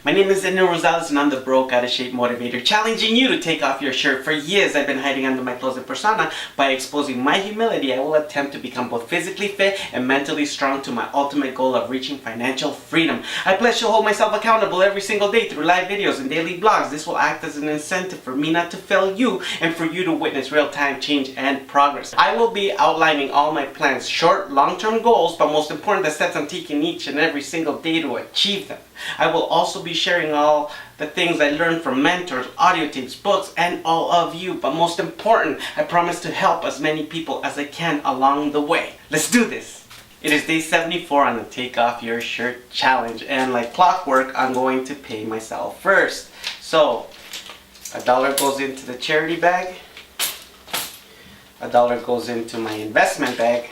My name is Daniel Rosales and I'm the broke out of shape motivator, challenging you to take off your shirt. For years I've been hiding under my clothes and persona. By exposing my humility, I will attempt to become both physically fit and mentally strong to my ultimate goal of reaching financial freedom. I pledge to hold myself accountable every single day through live videos and daily blogs. This will act as an incentive for me not to fail you and for you to witness real-time change and progress. I will be outlining all my plans, short, long-term goals, but most important, the steps I'm taking each and every single day to achieve them. I will also be sharing all the things I learned from mentors, audio tapes, books, and all of you. But most important, I promise to help as many people as I can along the way. Let's do this! It is day 74 on the Take Off Your Shirt Challenge, and like clockwork, I'm going to pay myself first. So, $1 goes into the charity bag, $1 goes into my investment bag,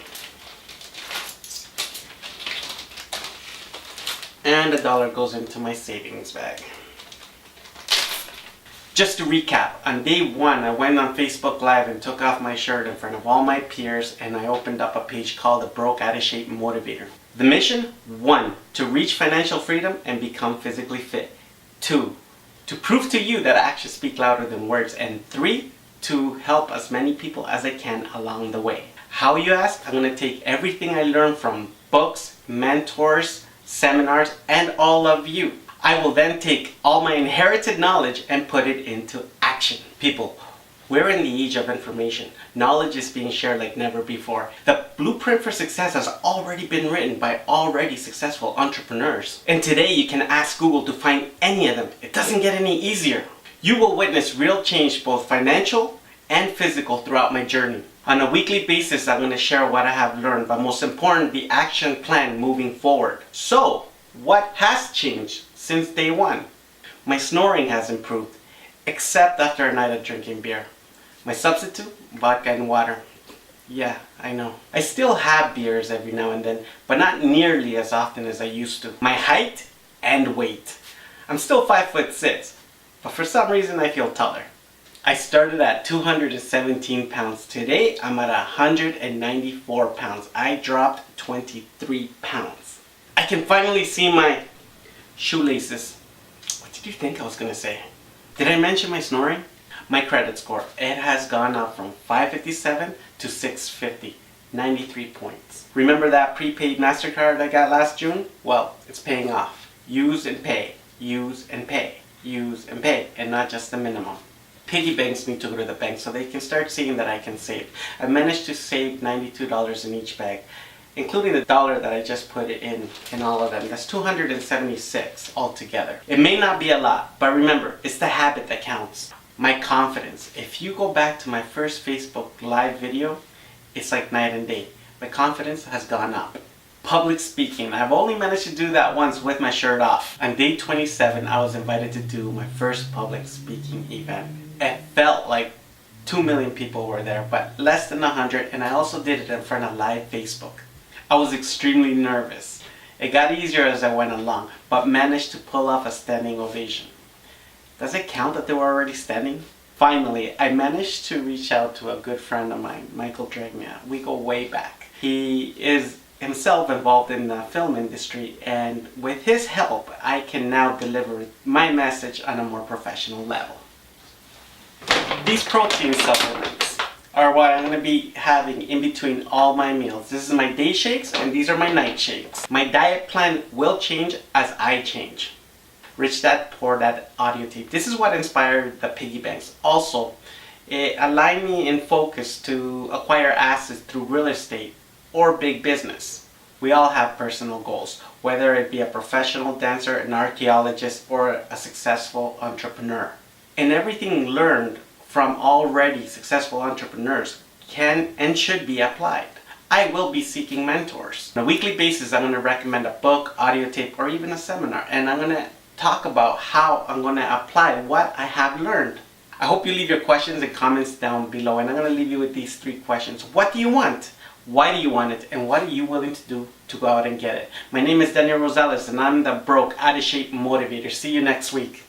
and $1 goes into my savings bag. Just to recap, on day 1 I went on Facebook Live and took off my shirt in front of all my peers, and I opened up a page called the Broke Out of Shape Motivator. The mission? 1. To reach financial freedom and become physically fit. 2. To prove to you that actions speak louder than words. And 3. To help as many people as I can along the way. How, you ask? I'm going to take everything I learned from books, mentors, seminars, and all of you. I will then take all my inherited knowledge and put it into action. People, we're in the age of information. Knowledge is being shared like never before. The blueprint for success has already been written by already successful entrepreneurs. And today you can ask Google to find any of them. It doesn't get any easier. You will witness real change, both financial and physical, throughout my journey. On a weekly basis, I'm going to share what I have learned, but most important, the action plan moving forward. So, what has changed since day 1? My snoring has improved, except after a night of drinking beer. My substitute? Vodka and water. Yeah, I know. I still have beers every now and then, but not nearly as often as I used to. My height and weight. I'm still 5'6", but for some reason I feel taller. I started at 217 pounds. Today, I'm at 194 pounds. I dropped 23 pounds. I can finally see my shoelaces. What did you think I was going to say? Did I mention my snoring? My credit score. It has gone up from 557 to 650. 93 points. Remember that prepaid MasterCard I got last June? Well, it's paying off. Use and pay. Use and pay. Use and pay. And not just the minimum. Piggy banks need to go to the bank so they can start seeing that I can save. I managed to save $92 in each bag, including the $1 that I just put in all of them. That's $276 altogether. It may not be a lot, but remember, it's the habit that counts. My confidence. If you go back to my first Facebook Live video, it's like night and day. My confidence has gone up. Public speaking. I've only managed to do that once with my shirt off. On day 27, I was invited to do my first public speaking event. It felt like 2 million people were there, but less than 100, and I also did it in front of live Facebook. I was extremely nervous. It got easier as I went along, but managed to pull off a standing ovation. Does it count that they were already standing? Finally, I managed to reach out to a good friend of mine, Michael Dragmia. We go way back. He is himself involved in the film industry, and with his help, I can now deliver my message on a more professional level. These protein supplements are what I'm going to be having in between all my meals. This is my day shakes and these are my night shakes. My diet plan will change as I change. Rich Dad Poor Dad audio tape. This is what inspired the piggy banks. Also, it aligned me in focus to acquire assets through real estate or big business. We all have personal goals, whether it be a professional dancer, an archaeologist, or a successful entrepreneur. And everything learned from already successful entrepreneurs can and should be applied. I will be seeking mentors. On a weekly basis, I'm going to recommend a book, audio tape, or even a seminar. And I'm going to talk about how I'm going to apply what I have learned. I hope you leave your questions and comments down below. And I'm going to leave you with these 3 questions. What do you want? Why do you want it? And what are you willing to do to go out and get it? My name is Daniel Rosales and I'm the broke, out of shape motivator. See you next week.